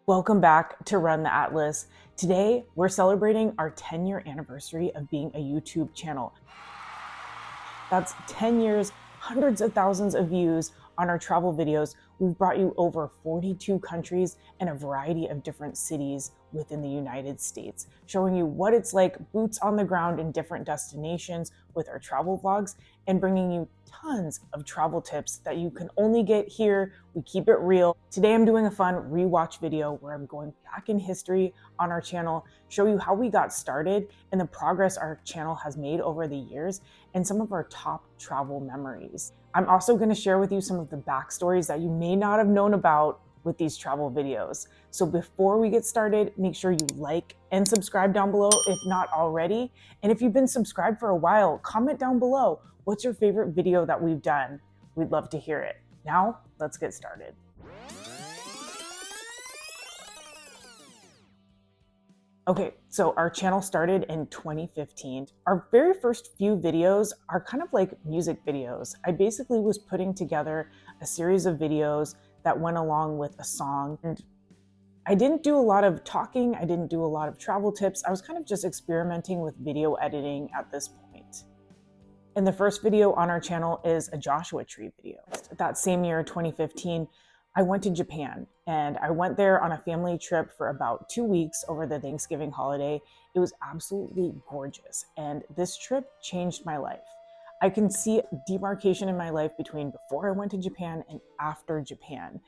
Welcome back to Run the Atlas. Today, we're celebrating our 10-year anniversary of being a YouTube channel. That's 10 years, hundreds of thousands of views on our travel videos. We've brought you over 42 countries and a variety of different cities within the United States, showing you what it's like boots on the ground in different destinations with our travel vlogs and bringing you tons of travel tips that you can only get here. We keep it real. Today I'm doing a fun rewatch video where I'm going back in history on our channel, show you how we got started and the progress our channel has made over the years and some of our top travel memories. I'm also going to share with you some of the backstories that you may not have known about with these travel videos. So before we get started, make sure you like and subscribe down below if not already. And if you've been subscribed for a while, comment down below. What's your favorite video that we've done? We'd love to hear it. Now, let's get started. Okay, so our channel started in 2015. Our very first few videos are kind of like music videos. I basically was putting together a series of videos that went along with a song. And I didn't do a lot of talking. I didn't do a lot of travel tips. I was kind of just experimenting with video editing at this point. And the first video on our channel is a Joshua Tree video. That same year, 2015, I went to Japan and I went there on a family trip for about 2 weeks over the Thanksgiving holiday. It was absolutely gorgeous. And this trip changed my life. I can see demarcation in my life between before I went to Japan and after Japan.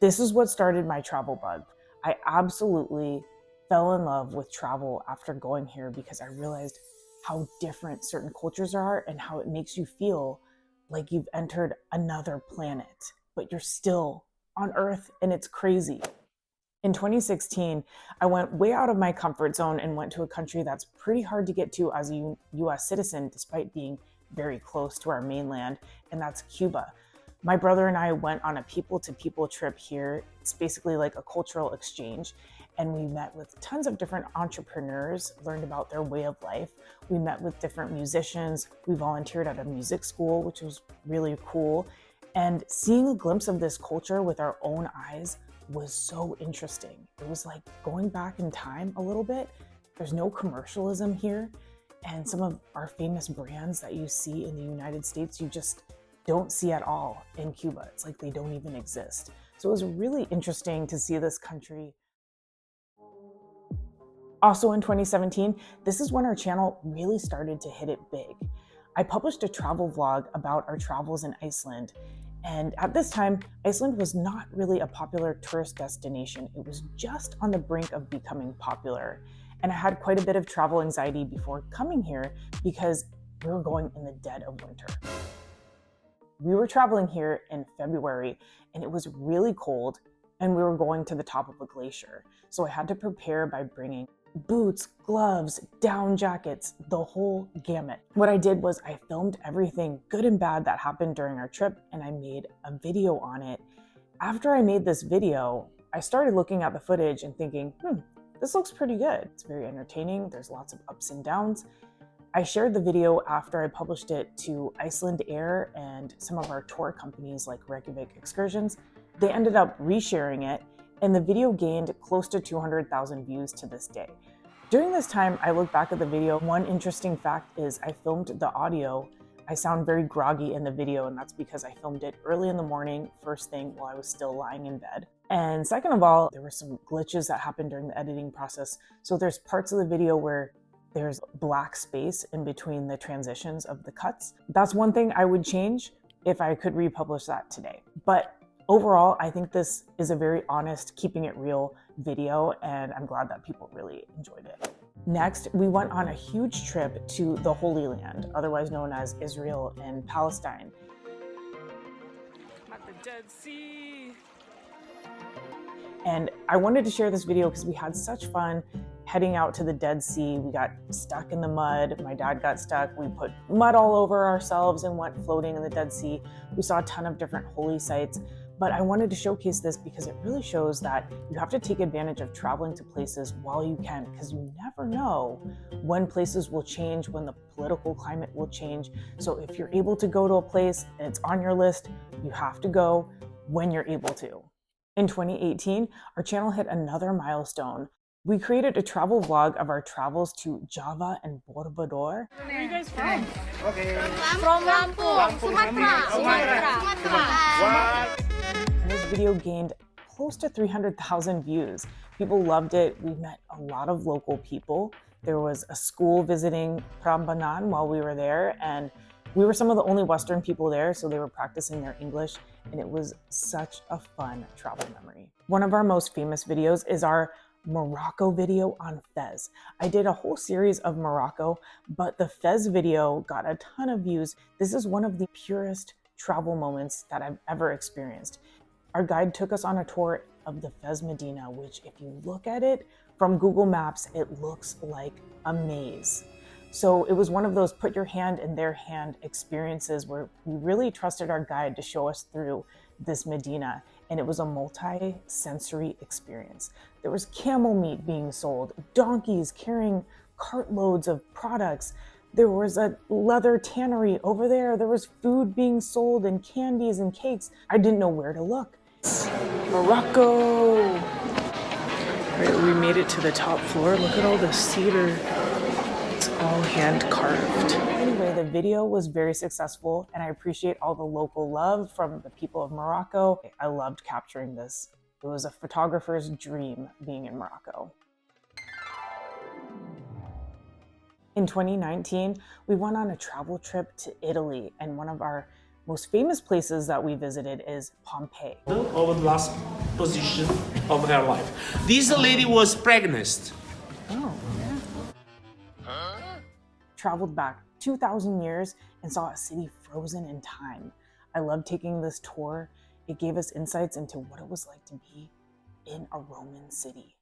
This is what started my travel bug. I absolutely fell in love with travel after going here because I realized how different certain cultures are and how it makes you feel like you've entered another planet, but you're still on Earth and it's crazy. In 2016, I went way out of my comfort zone and went to a country that's pretty hard to get to as a US citizen despite being very close to our mainland, and that's Cuba. My brother and I went on a people-to-people trip here. It's basically like a cultural exchange, and we met with tons of different entrepreneurs, learned about their way of life. We met with different musicians. We volunteered at a music school, which was really cool. And seeing a glimpse of this culture with our own eyes was so interesting. It was like going back in time a little bit. There's no commercialism here. And some of our famous brands that you see in the United States, you just don't see at all in Cuba. It's like they don't even exist. So it was really interesting to see this country. Also in 2017, this is when our channel really started to hit it big. I published a travel vlog about our travels in Iceland. And at this time, Iceland was not really a popular tourist destination. It was just on the brink of becoming popular. And I had quite a bit of travel anxiety before coming here because we were going in the dead of winter. We were traveling here in February and it was really cold and we were going to the top of a glacier. So I had to prepare by bringing boots, gloves, down jackets, the whole gamut. What I did was I filmed everything good and bad that happened during our trip and I made a video on it. After I made this video, I started looking at the footage and thinking, this looks pretty good. It's very entertaining. There's lots of ups and downs. I shared the video after I published it to Iceland Air and some of our tour companies like Reykjavik Excursions. They ended up resharing it and the video gained close to 200,000 views to this day. During this time, I look back at the video. One interesting fact is I filmed the audio. I sound very groggy in the video, and that's because I filmed it early in the morning, first thing while I was still lying in bed. And second of all, there were some glitches that happened during the editing process. So there's parts of the video where there's black space in between the transitions of the cuts. That's one thing I would change if I could republish that today. But overall, I think this is a very honest, keeping it real video, and I'm glad that people really enjoyed it. Next, we went on a huge trip to the Holy Land, otherwise known as Israel and Palestine. At the Dead Sea. And I wanted to share this video because we had such fun heading out to the Dead Sea. We got stuck in the mud. My dad got stuck. We put mud all over ourselves and went floating in the Dead Sea. We saw a ton of different holy sites. But I wanted to showcase this because it really shows that you have to take advantage of traveling to places while you can, because you never know when places will change, when the political climate will change. So if you're able to go to a place and it's on your list, you have to go when you're able to. In 2018, our channel hit another milestone. We created a travel vlog of our travels to Java and Borobudur. Where are you guys from? From Lampung, Sumatra. And this video gained close to 300,000 views. People loved it. We met a lot of local people. There was a school visiting Prambanan while we were there, and we were some of the only Western people there, so they were practicing their English, and it was such a fun travel memory. One of our most famous videos is our Morocco video on Fez. I did a whole series of Morocco, but the Fez video got a ton of views. This is one of the purest travel moments that I've ever experienced. Our guide took us on a tour of the Fez Medina, which if you look at it from Google Maps, it looks like a maze. So it was one of those put your hand in their hand experiences where we really trusted our guide to show us through this Medina. And it was a multi-sensory experience. There was camel meat being sold, donkeys carrying cartloads of products. There was a leather tannery over there. There was food being sold and candies and cakes. I didn't know where to look. Morocco! All right, we made it to the top floor. Look at all the cedar. It's all hand carved. Anyway, the video was very successful, and I appreciate all the local love from the people of Morocco. I loved capturing this. It was a photographer's dream being in Morocco. In 2019, we went on a travel trip to Italy, and one of our most famous places that we visited is Pompeii. Over the last position of her life. This lady was pregnant. Oh, yeah. Traveled back 2,000 years and saw a city frozen in time. I loved taking this tour. It gave us insights into what it was like to be in a Roman city.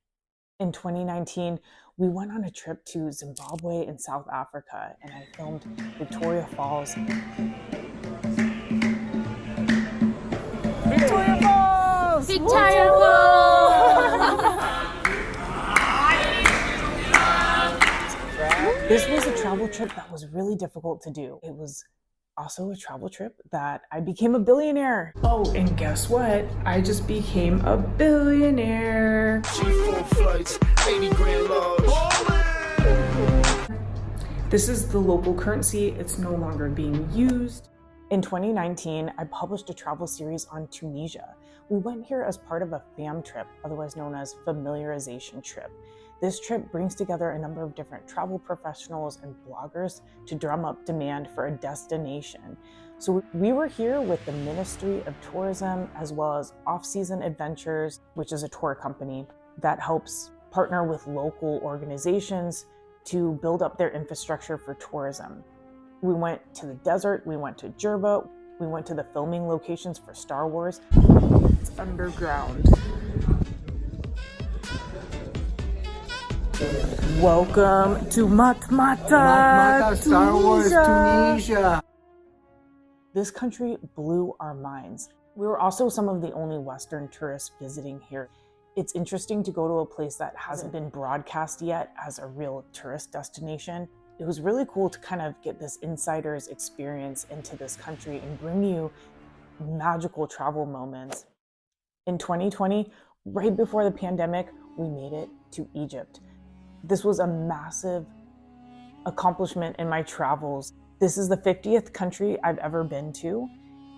In 2019, we went on a trip to Zimbabwe and South Africa, and I filmed Victoria Falls. Victoria Falls! Victoria Falls! This was a travel trip that was really difficult to do. It was also a travel trip that I became a billionaire. Oh, and guess what? I just became a billionaire. This is the local currency. It's no longer being used. In 2019, I published a travel series on Tunisia. We went here as part of a fam trip, otherwise known as familiarization trip. This trip brings together a number of different travel professionals and bloggers to drum up demand for a destination. So we were here with the Ministry of Tourism, as well as Off-Season Adventures, which is a tour company that helps partner with local organizations to build up their infrastructure for tourism. We went to the desert, we went to Jerba, we went to the filming locations for Star Wars. It's underground. Welcome to Matmata, Star Wars, Tunisia. This country blew our minds. We were also some of the only Western tourists visiting here. It's interesting to go to a place that hasn't been broadcast yet as a real tourist destination. It was really cool to kind of get this insider's experience into this country and bring you magical travel moments. In 2020, right before the pandemic, we made it to Egypt. This was a massive accomplishment in my travels. This is the 50th country I've ever been to,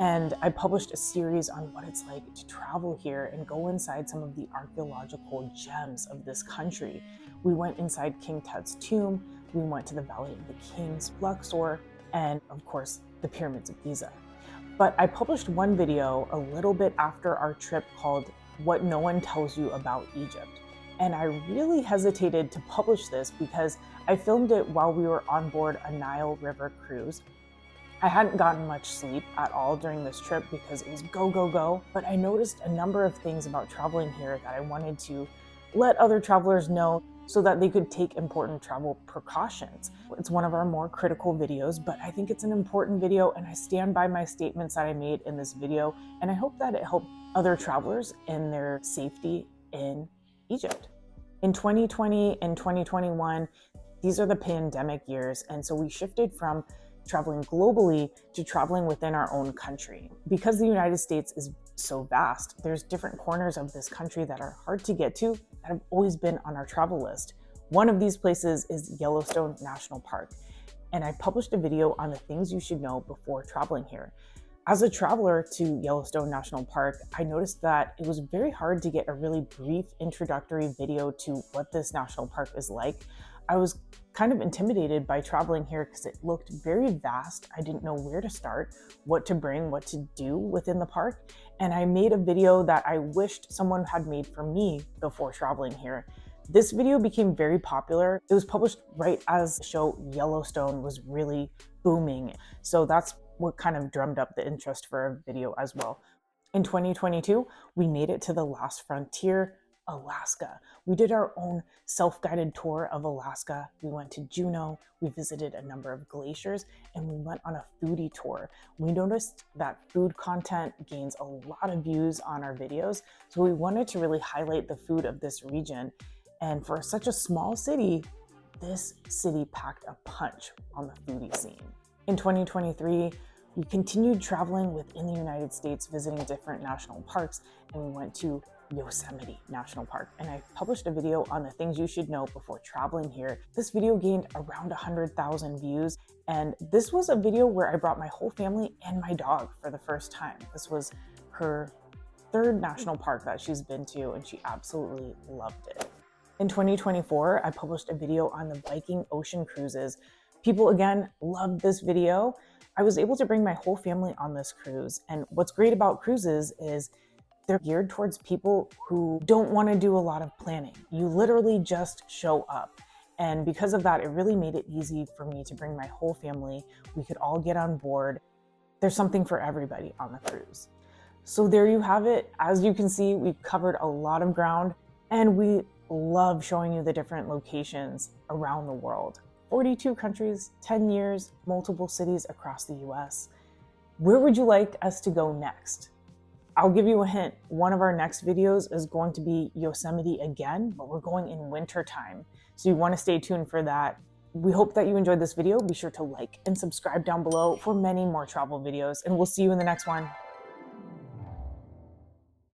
and I published a series on what it's like to travel here and go inside some of the archaeological gems of this country. We went inside King Tut's tomb, we went to the Valley of the Kings, Luxor, and of course, the Pyramids of Giza. But I published one video a little bit after our trip called What No One Tells You About Egypt. And I really hesitated to publish this because I filmed it while we were on board a Nile River cruise. I hadn't gotten much sleep at all during this trip because it was go, go, go. But I noticed a number of things about traveling here that I wanted to let other travelers know so that they could take important travel precautions. It's one of our more critical videos, but I think it's an important video, and I stand by my statements that I made in this video, and I hope that it helped other travelers in their safety in Egypt. In 2020 and 2021, these are the pandemic years, and so we shifted from traveling globally to traveling within our own country. Because the United States is so vast. There's different corners of this country that are hard to get to that have always been on our travel list. One of these places is Yellowstone National Park, and I published a video on the things you should know before traveling here. As a traveler to Yellowstone National Park, I noticed that it was very hard to get a really brief introductory video to what this national park is like. I was kind of intimidated by traveling here because it looked very vast. I didn't know where to start, what to bring, what to do within the park. And I made a video that I wished someone had made for me before traveling here. This video became very popular. It was published right as the show Yellowstone was really booming. So that's what kind of drummed up the interest for a video as well. In 2022, we made it to the last frontier, Alaska. We did our own self-guided tour of Alaska. We went to Juneau, we visited a number of glaciers, and we went on a foodie tour. We noticed that food content gains a lot of views on our videos, so we wanted to really highlight the food of this region. And for such a small city, this city packed a punch on the foodie scene. In 2023, we continued traveling within the United States, visiting different national parks, and we went to Yosemite National Park. And I published a video on the things you should know before traveling here. This video gained around 100,000 views, and this was a video where I brought my whole family and my dog for the first time. This was her third national park that she's been to, and she absolutely loved it. In 2024, I published a video on the Viking Ocean cruises. People, again, loved this video. I was able to bring my whole family on this cruise. And what's great about cruises is they're geared towards people who don't want to do a lot of planning. You literally just show up. And because of that, it really made it easy for me to bring my whole family. We could all get on board. There's something for everybody on the cruise. So there you have it. As you can see, we've covered a lot of ground, and we love showing you the different locations around the world. 42 countries, 10 years, multiple cities across the US. Where would you like us to go next? I'll give you a hint. One of our next videos is going to be Yosemite again, but we're going in winter time. So you want to stay tuned for that. We hope that you enjoyed this video. Be sure to like and subscribe down below for many more travel videos, and we'll see you in the next one.